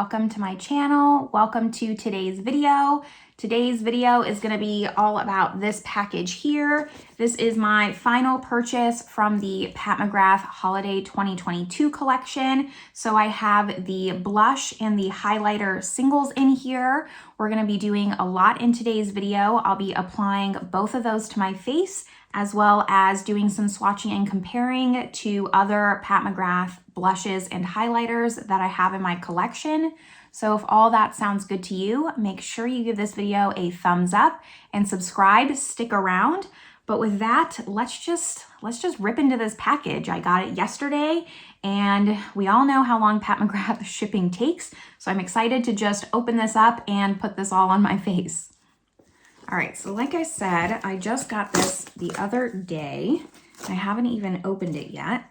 welcome to my channel. Welcome to today's video. Today's video is going to be all about this package here. This is my final purchase from the Pat McGrath Holiday 2022 collection. So I have the blush and the highlighter singles in here. We're going to be doing a lot in today's video. I'll be applying both of those to my face, as well as doing some swatching and comparing to other Pat McGrath blushes and highlighters that I have in my collection. So if all that sounds good to you, make sure you give this video a thumbs up and subscribe, stick around. But with that, let's just rip into this package. I got it yesterday and we all know how long Pat McGrath shipping takes. So I'm excited to just open this up and put this all on my face. All right, so like I said, I just got this the other day. I haven't even opened it yet,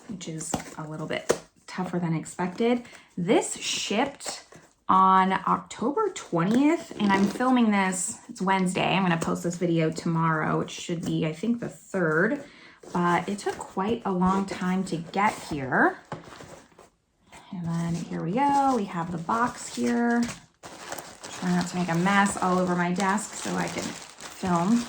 which is a little bit tougher than expected. This shipped on October 20th, and I'm filming this, it's Wednesday. I'm gonna post this video tomorrow, which should be, I think, the 3rd, but it took quite a long time to get here. And then here we go, we have the box here. Try not to make a mess all over my desk so I can film.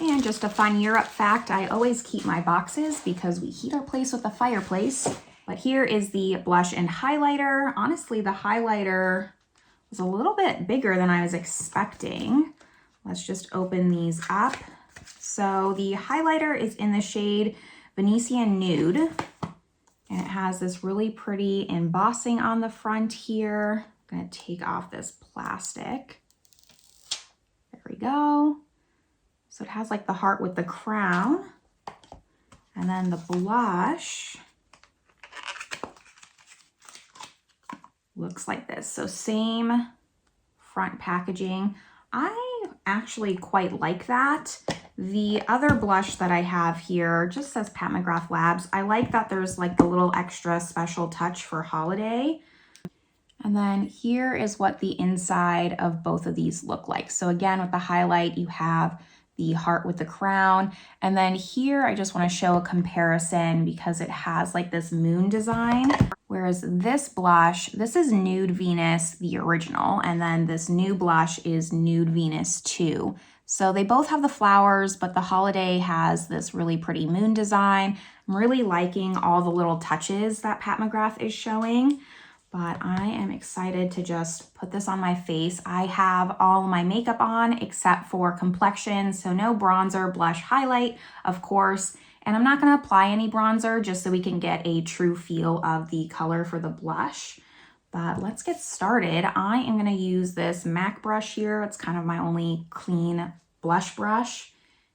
And just a fun Europe fact, I always keep my boxes because we heat our place with a fireplace. But here is the blush and highlighter. Honestly, the highlighter was a little bit bigger than I was expecting. Let's just open these up. So the highlighter is in the shade Venusian Nude, and it has this really pretty embossing on the front here. I'm gonna take off this plastic. There we go. So it has like the heart with the crown, and then the blush looks like this. So same front packaging. I actually quite like that. The other blush that I have here just says Pat McGrath Labs. I like that there's like the little extra special touch for holiday. And then here is what the inside of both of these look like. So again, with the highlight, you have the heart with the crown. And then here, I just want to show a comparison because it has like this moon design. Whereas this blush, this is Nude Venus, the original. And then this new blush is Nude Venus 2. So they both have the flowers, but the holiday has this really pretty moon design. I'm really liking all the little touches that Pat McGrath is showing, but I am excited to just put this on my face. I have all my makeup on except for complexion, so no bronzer, blush, highlight, of course. And I'm not gonna apply any bronzer just so we can get a true feel of the color for the blush. But let's get started. I am gonna use this MAC brush here. It's kind of my only clean blush brush.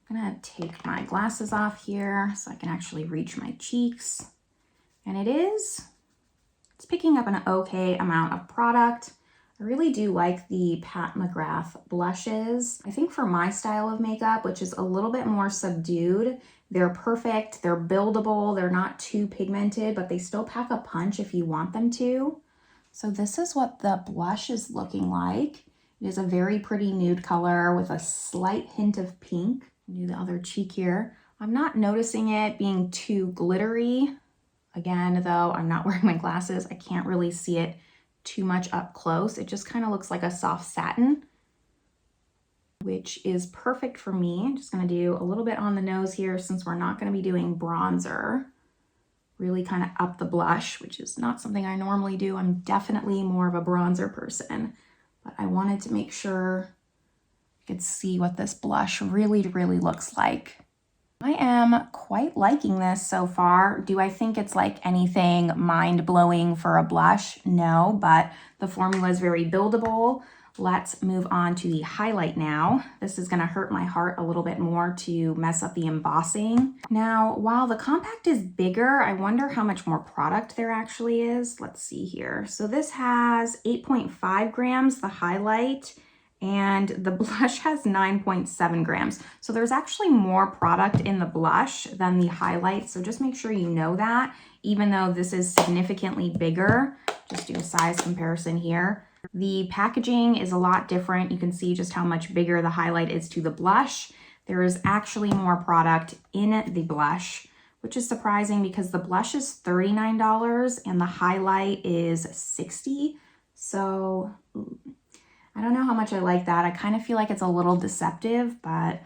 I'm gonna take my glasses off here so I can actually reach my cheeks. And it's picking up an okay amount of product. I really do like the Pat McGrath blushes. I think for my style of makeup, which is a little bit more subdued, they're perfect, they're buildable, they're not too pigmented, but they still pack a punch if you want them to. So this is what the blush is looking like. It is a very pretty nude color with a slight hint of pink. Do the other cheek here. I'm not noticing it being too glittery. Again, though, I'm not wearing my glasses. I can't really see it too much up close. It just kind of looks like a soft satin, which is perfect for me. I'm just gonna do a little bit on the nose here since we're not gonna be doing bronzer. Really kind of up the blush, which is not something I normally do. I'm definitely more of a bronzer person, but I wanted to make sure you could see what this blush really looks like. I am quite liking this so far. Do I think it's like anything mind-blowing for a blush? No, but the formula is very buildable. Let's move on to the highlight now. This is gonna hurt my heart a little bit more to mess up the embossing. Now, while the compact is bigger, I wonder how much more product there actually is. Let's see here. So this has 8.5 grams, the highlight, and the blush has 9.7 grams. So there's actually more product in the blush than the highlight. So just make sure you know that, even though this is significantly bigger. Just do a size comparison here. The packaging is a lot different. You can see just how much bigger the highlight is to the blush. There is actually more product in the blush, which is surprising because the blush is $39 and the highlight is $60. So I don't know how much I like that. I kind of feel like it's a little deceptive, but...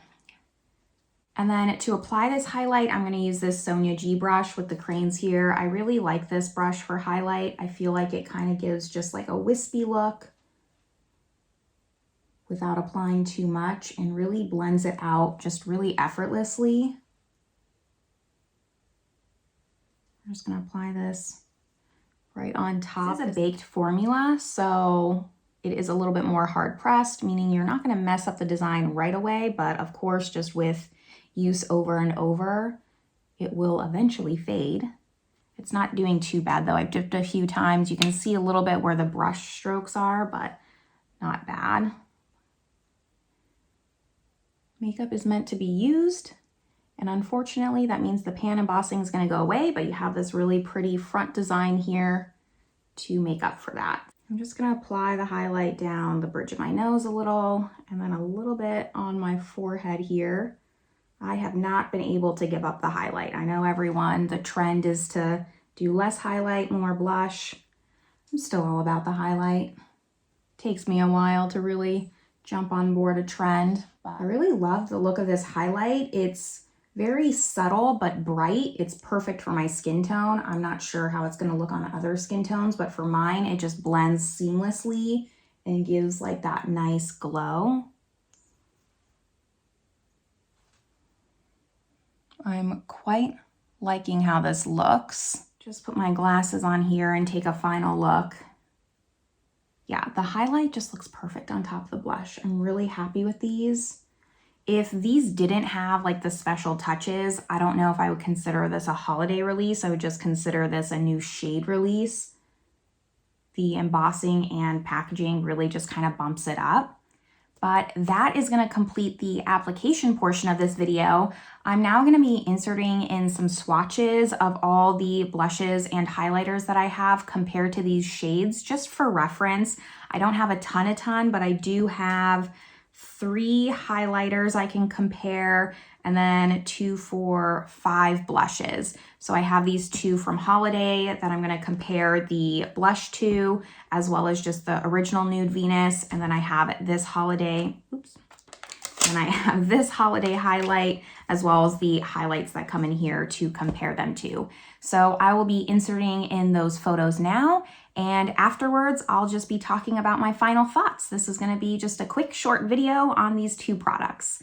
And then to apply this highlight, I'm going to use this Sonia G brush with the cranes here. I really like this brush for highlight. I feel like it kind of gives just like a wispy look without applying too much and really blends it out just really effortlessly. I'm just going to apply this right on top. This is a baked formula, so it is a little bit more hard pressed, meaning you're not going to mess up the design right away, but of course, just with use over and over, it will eventually fade. It's not doing too bad though. I've dipped a few times. You can see a little bit where the brush strokes are, but not bad. Makeup is meant to be used, and unfortunately that means the pan embossing is going to go away, but you have this really pretty front design here to make up for that. I'm just going to apply the highlight down the bridge of my nose a little, and then a little bit on my forehead here. I have not been able to give up the highlight. I know everyone, the trend is to do less highlight, more blush. I'm still all about the highlight. Takes me a while to really jump on board a trend, but I really love the look of this highlight. It's very subtle but bright. It's perfect for my skin tone. I'm not sure how it's going to look on other skin tones, but for mine, it just blends seamlessly and gives like that nice glow. I'm quite liking how this looks. Just put my glasses on here and take a final look. Yeah, the highlight just looks perfect on top of the blush. I'm really happy with these. If these didn't have like the special touches, I don't know if I would consider this a holiday release. I would just consider this a new shade release. The embossing and packaging really just kind of bumps it up. But that is going to complete the application portion of this video. I'm now going to be inserting in some swatches of all the blushes and highlighters that I have compared to these shades, just for reference. I don't have a ton, but I do have 3 highlighters I can compare, and then 2 for 5 blushes. So I have these 2 from Holiday that I'm going to compare the blush to, as well as just the original Nude Venus. And then I have this Holiday, and I have this Holiday highlight, as well as the highlights that come in here to compare them to. So I will be inserting in those photos now, and afterwards I'll just be talking about my final thoughts. This is going to be just a quick short video on these 2 products.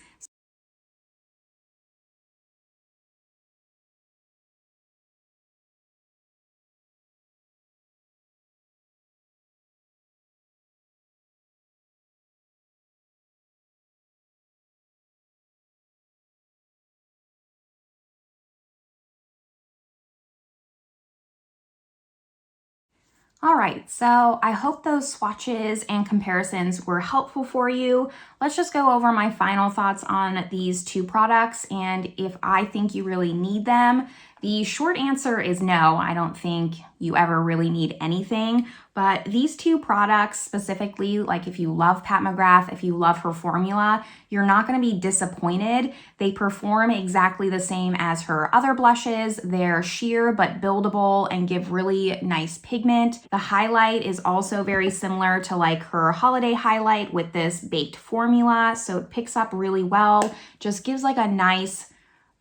All right, so I hope those swatches and comparisons were helpful for you. Let's just go over my final thoughts on these 2 products and if I think you really need them. The short answer is no, I don't think you ever really need anything, but these 2 products specifically, like if you love Pat McGrath, if you love her formula, you're not going to be disappointed. They perform exactly the same as her other blushes. They're sheer but buildable and give really nice pigment. The highlight is also very similar to like her Holiday highlight with this baked formula, so it picks up really well, just gives like a nice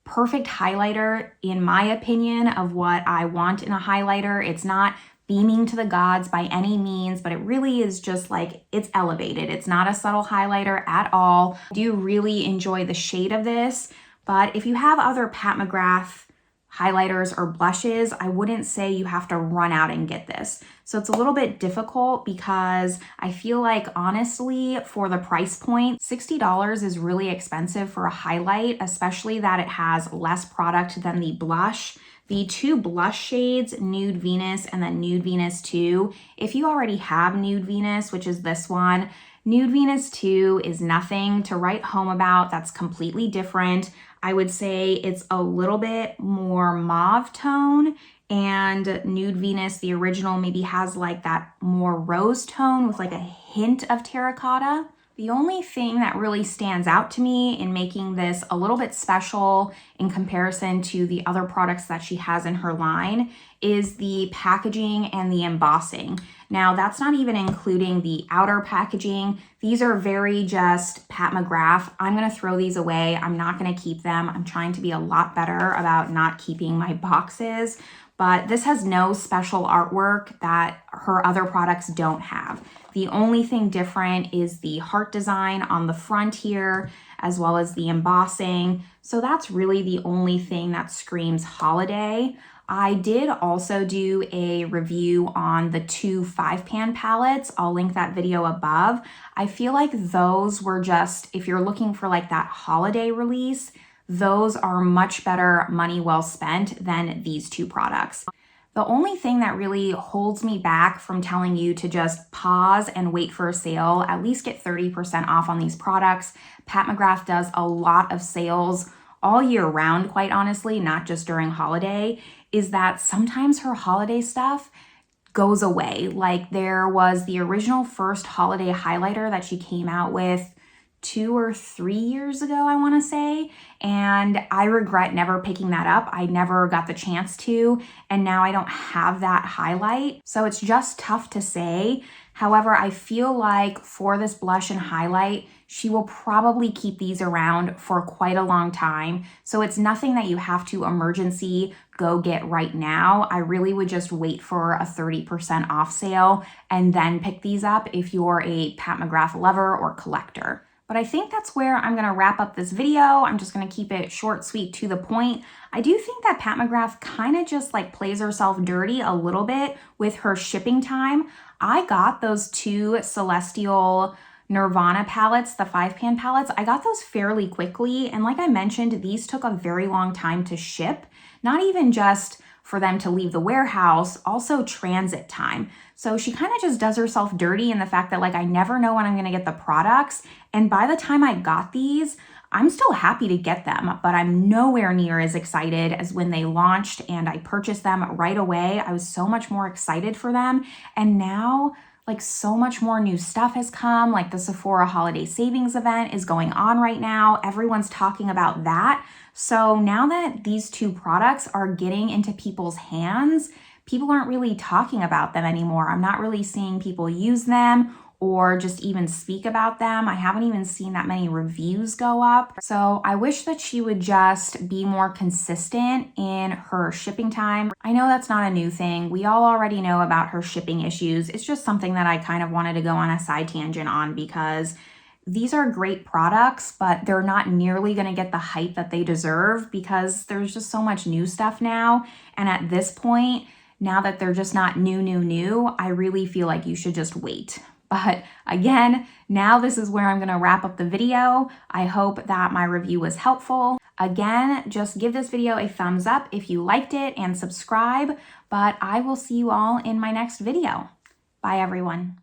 perfect highlighter in my opinion of what I want in a highlighter. It's not beaming to the gods by any means, but it really is just like, it's elevated. It's not a subtle highlighter at all. I do really enjoy the shade of this, but if you have other Pat McGrath highlighters or blushes, I wouldn't say you have to run out and get this. So it's a little bit difficult because I feel like honestly for the price point, $60 is really expensive for a highlight, especially that it has less product than the blush. The 2 blush shades, Nude Venus and then Nude Venus 2, if you already have Nude Venus, which is this one, Nude Venus 2 is nothing to write home about. That's completely different. I would say it's a little bit more mauve tone, and Nude Venus, the original, maybe has like that more rose tone with like a hint of terracotta. The only thing that really stands out to me in making this a little bit special in comparison to the other products that she has in her line is the packaging and the embossing. Now, that's not even including the outer packaging. These are very just Pat McGrath. I'm gonna throw these away. I'm not gonna keep them. I'm trying to be a lot better about not keeping my boxes, but this has no special artwork that her other products don't have. The only thing different is the heart design on the front here, as well as the embossing. So that's really the only thing that screams holiday. I did also do a review on the 2 5-pan palettes. I'll link that video above. I feel like those were just, if you're looking for like that holiday release, those are much better money well spent than these 2 products. The only thing that really holds me back from telling you to just pause and wait for a sale, at least get 30% off on these products. Pat McGrath does a lot of sales all year round, quite honestly, not just during holiday, is that sometimes her holiday stuff goes away. Like there was the original first holiday highlighter that she came out with 2 or 3 years ago, I want to say, and I regret never picking that up. I never got the chance to, and now I don't have that highlight, so it's just tough to say. However, I feel like for this blush and highlight, she will probably keep these around for quite a long time, so it's nothing that you have to emergency go get right now. I really would just wait for a 30% off sale and then pick these up if you're a Pat McGrath lover or collector. But I think that's where I'm gonna wrap up this video. I'm just gonna keep it short, sweet, to the point. I do think that Pat McGrath kind of just like plays herself dirty a little bit with her shipping time. I got those 2 Celestial Nirvana palettes, the 5-pan palettes. I got those fairly quickly. And like I mentioned, these took a very long time to ship. Not even just for them to leave the warehouse, also transit time. So she kind of just does herself dirty in the fact that like I never know when I'm gonna get the products. And by the time I got these, I'm still happy to get them, but I'm nowhere near as excited as when they launched and I purchased them right away. I was so much more excited for them. And now like so much more new stuff has come, like the Sephora holiday savings event is going on right now. Everyone's talking about that. So now that these 2 products are getting into people's hands, people aren't really talking about them anymore. I'm not really seeing people use them or just even speak about them. I haven't even seen that many reviews go up. So I wish that she would just be more consistent in her shipping time. I know that's not a new thing. We all already know about her shipping issues. It's just something that I kind of wanted to go on a side tangent on because these are great products, but they're not nearly gonna get the hype that they deserve because there's just so much new stuff now. And at this point, now that they're just not new, I really feel like you should just wait. But again, now this is where I'm gonna wrap up the video. I hope that my review was helpful. Again, just give this video a thumbs up if you liked it and subscribe, but I will see you all in my next video. Bye everyone.